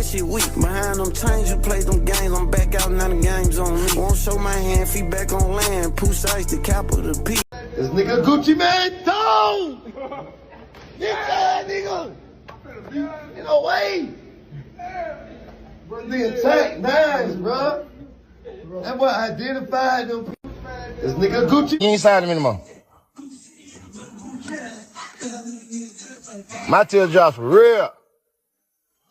shit weak. Behind them chains, you play them games. I'm back out, now the game's on me. Won't show my hand, feet back on land. Pooh Shiesty, capital P. This nigga Gucci Mane tone! Nigga, nigga! You know, wait! Bro, nigga tank nines, bro. That's what identified them. This nigga Gucci. You ain't signing him anymore. My tail drops for real.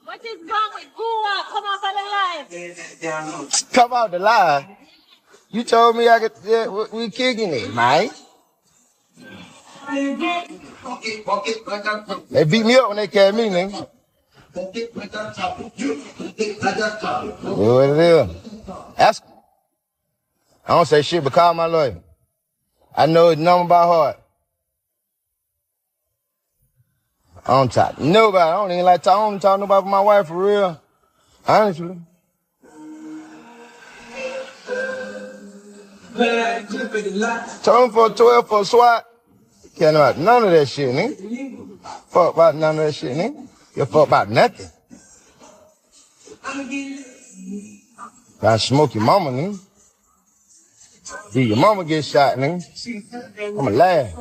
What is wrong with Gua? Come off of the live. Come out the live? You told me I could, yeah, we kicking it, man. They beat me up when they carried me, nigga. What it is. Ask. I don't say shit, but call my lawyer. I know his number by heart. I don't talk to nobody. I don't even like talk. I don't talk to nobody but my wife for real. Honestly. Told him for a 12 for a SWAT. Can't know about none of that shit, nigga. Fuck about none of that shit, nigga. You fuck about nothing. Gotta smoke your mama, nigga. See your mama get shot, nigga. I'ma laugh.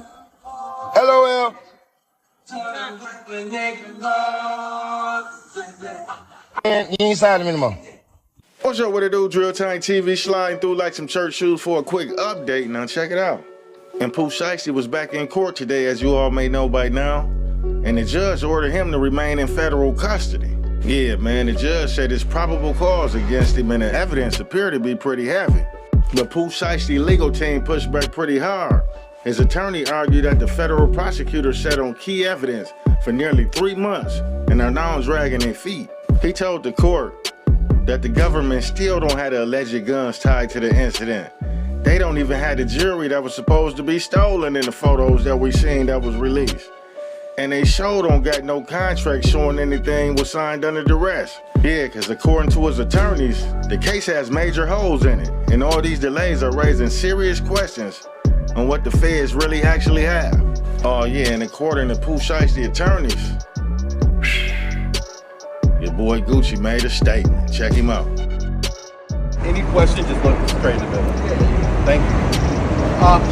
LOL. You ain't signing him anymore. What's up, what it do? Drill Time TV sliding through like some church shoes for a quick update. Now check it out. And Pooh Shiesty was back in court today, as you all may know by now. And the judge ordered him to remain in federal custody. Yeah, man, the judge said his probable cause against him and the evidence appeared to be pretty heavy. The Pooh Shiesty legal team pushed back pretty hard. His attorney argued that the federal prosecutor sat on key evidence for nearly 3 months and are now dragging their feet. He told the court that the government still don't have the alleged guns tied to the incident. They don't even have the jewelry that was supposed to be stolen in the photos that we seen that was released. And they sure don't got no contract showing anything was signed under duress. Yeah, because according to his attorneys, the case has major holes in it. And all these delays are raising serious questions on what the feds really actually have. Oh yeah, and according to Pooh Shiesty attorneys, your boy Gucci made a statement. Check him out. Any question, just look straight in the middle. Thank you.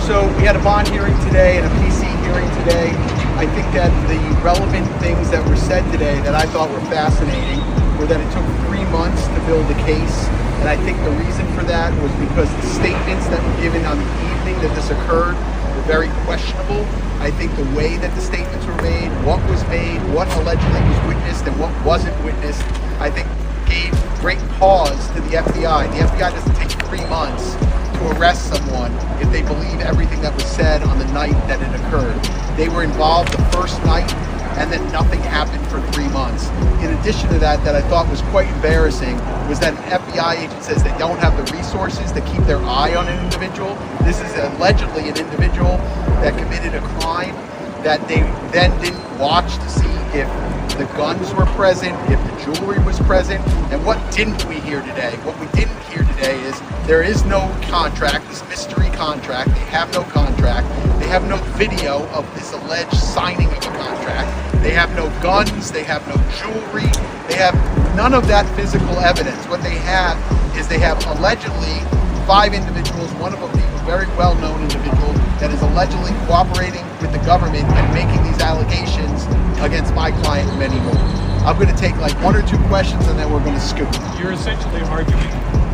So we had a bond hearing today and a PC hearing today. I think that the relevant things that were said today that I thought were fascinating were that it took 3 months to build a case. And I think the reason for that was because the statements that were given on the evening that this occurred were very questionable. I think the way that the statements were made, what was made, what allegedly was witnessed and what wasn't witnessed, I think gave great pause to the FBI. The FBI doesn't take 3 months to arrest someone if they believe everything that was said on the night that it occurred. They were involved the first night and then nothing happened for 3 months. In addition to that, that I thought was quite embarrassing was that an FBI agent says they don't have the resources to keep their eye on an individual. This is allegedly an individual that committed a crime that they then didn't watch to see if the guns were present, if the jewelry was present. And what didn't we hear today? What we didn't hear today is there is no contract, this mystery contract. They have no contract. They have no video of this alleged signing of a contract. They have no guns. They have no jewelry. They have none of that physical evidence. What they have is they have allegedly 5 individuals, one of them being a very well-known individual that is allegedly cooperating with the government and making these allegations against my client and many more. I'm going to take like 1 or 2 questions and then we're going to scoop. You're essentially arguing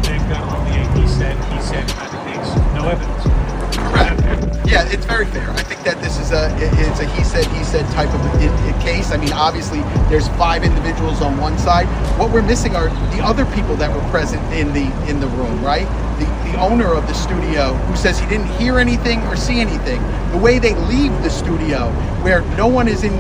they've got only a he said kind of case, no evidence. Correct. Yeah, it's very fair. I think that this is it's a he said type of a case. I mean, obviously, there's 5 individuals on one side. What we're missing are the other people that were present in the room, right? The owner of the studio who says he didn't hear anything or see anything. The way they leave the studio, where no one is in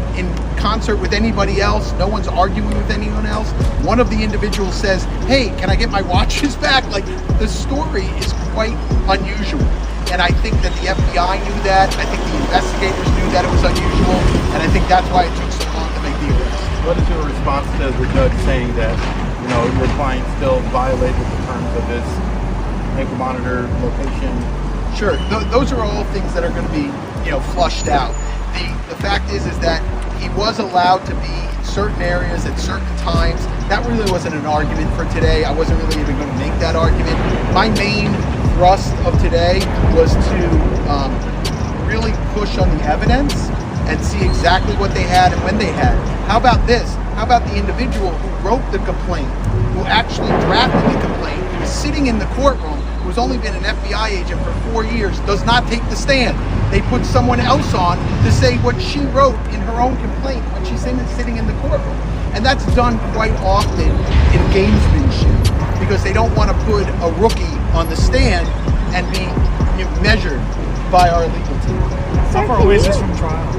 concert with anybody else, no one's arguing with anyone else. One of the individuals says, "Hey, can I get my watches back?" Like, the story is quite unusual. And I think that the FBI knew that. I think the investigators knew that it was unusual. And I think that's why it took so long to make the arrest. What is your response to the judge saying that, you know, your client still violated the terms of his ankle monitor location? Sure, those are all things that are going to be, you know, flushed out. The fact is that he was allowed to be in certain areas at certain times. That really wasn't an argument for today. I wasn't really even going to make that argument. My main thrust of today was to really push on the evidence and see exactly what they had and when they had. How about this? How about the individual who wrote the complaint, who actually drafted the complaint, who was sitting in the courtroom, who's only been an FBI agent for 4 years, does not take the stand. They put someone else on to say what she wrote in her own complaint when she's sitting in the courtroom. And that's done quite often in gamesmanship because they don't want to put a rookie on the stand and be measured by our legal team. How far away is this from trial?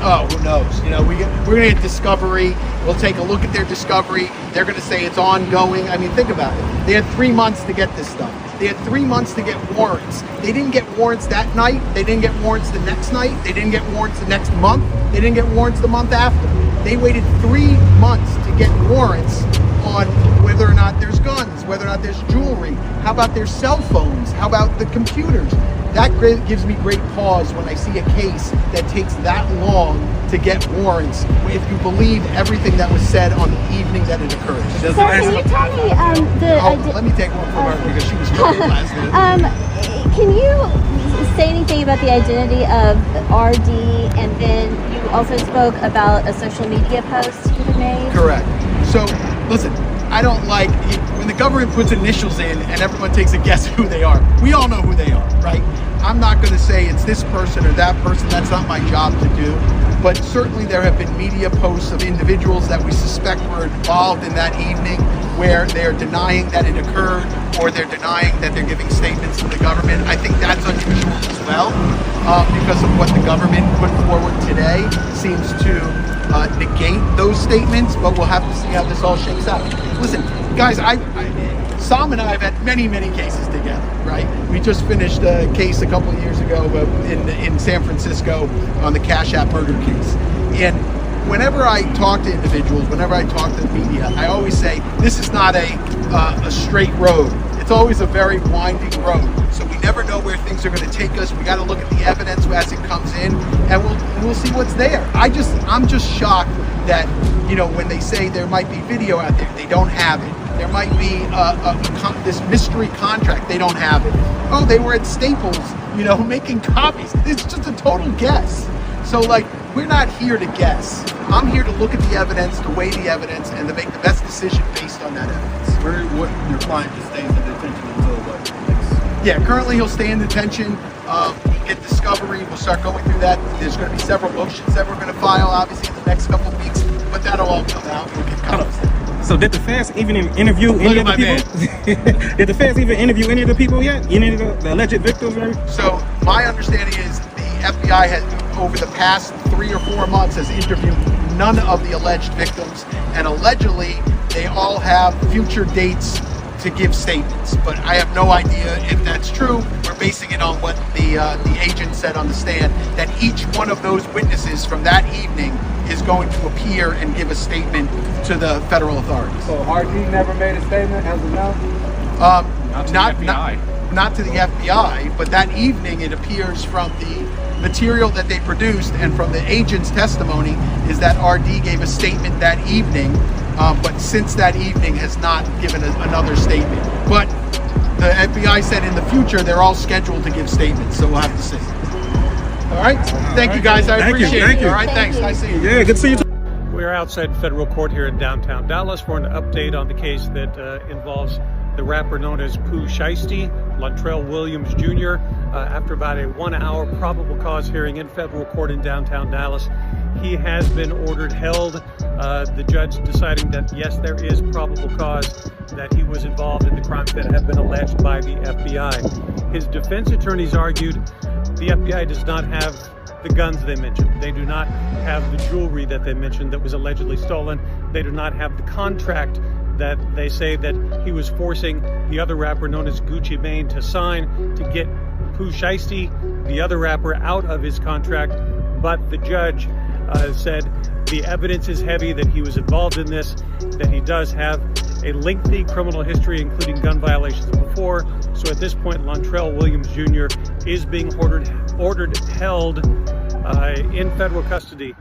Oh, who knows? You know, we're going to get discovery. We'll take a look at their discovery. They're going to say it's ongoing. I mean, think about it. They had 3 months to get this stuff. They had 3 months to get warrants. They didn't get warrants that night. They didn't get warrants the next night. They didn't get warrants the next month. They didn't get warrants the month after. They waited 3 months to get warrants on whether or not there's guns, whether or not there's jewelry. How about their cell phones? How about the computers? That gives me great pause when I see a case that takes that long to get warrants, if you believe everything that was said on the evening that it occurred. Sir, can you tell me let me take one from her because she was great last minute. Can you say anything about the identity of RD, and then you also spoke about a social media post you had made? Correct. So, listen, I don't like when the government puts initials in and everyone takes a guess who they are. We all know who they are, right? I'm not going to say it's this person or that person. That's not my job to do. But certainly there have been media posts of individuals that we suspect were involved in that evening where they're denying that it occurred or they're denying that they're giving statements to the government. I think that's unusual as well because of what the government put forward today seems to negate those statements, but we'll have to see how this all shakes out. Listen, guys, Sam and I have had many cases together, right? We just finished a case a couple of years ago in San Francisco on the Cash App murder case. And whenever I talk to individuals, whenever I talk to the media, I always say, this is not a straight road. It's always a very winding road. So we never know where things are going to take us. We got to look at the evidence as it comes in, and we'll see what's there. I'm just shocked that, you know, when they say there might be video out there, they don't have it. There might be this mystery contract, they don't have it. Oh, they were at Staples, you know, making copies. It's just a total guess. So, like, we're not here to guess. I'm here to look at the evidence, to weigh the evidence, and to make the best decision based on that evidence. What your client just stays in detention until what? Yeah, currently he'll stay in detention. We get discovery. We'll start going through that. There's going to be several motions that we're going to file, obviously, in the next couple of weeks. But that'll all come out. We'll get comments. So did the feds even interview any of the people? Did the feds even interview any of the people yet? Any of the alleged victims? So my understanding is the FBI has, over the past 3 or 4 months, has interviewed none of the alleged victims, and allegedly they all have future dates to give statements. But I have no idea if that's true. We're basing it on what the agent said on the stand, that each one of those witnesses from that evening is going to appear and give a statement to the federal authorities. So RD never made a statement as of now? Not to the FBI, but that evening it appears from the material that they produced and from the agent's testimony is that RD gave a statement that evening, but since that evening has not given another statement. But the FBI said in the future they're all scheduled to give statements, so we'll have to see. All right. Thank you, guys. I appreciate it. Thank you. All right. Thanks. Nice seeing you. Yeah, good to see you. We're outside federal court here in downtown Dallas for an update on the case that involves the rapper known as Pooh Shiesty, Lontrell Williams Jr. After about a 1-hour probable cause hearing in federal court in downtown Dallas, he has been ordered held. The judge deciding that yes, there is probable cause that he was involved in the crimes that have been alleged by the FBI. His defense attorneys argued the FBI does not have the guns they mentioned. They do not have the jewelry that they mentioned that was allegedly stolen. They do not have the contract that they say that he was forcing the other rapper known as Gucci Mane to sign to get Pooh Shiesty, the other rapper, out of his contract. But the judge said the evidence is heavy that he was involved in this, that he does have a lengthy criminal history, including gun violations before. So at this point, Lontrell Williams Jr. is being ordered held in federal custody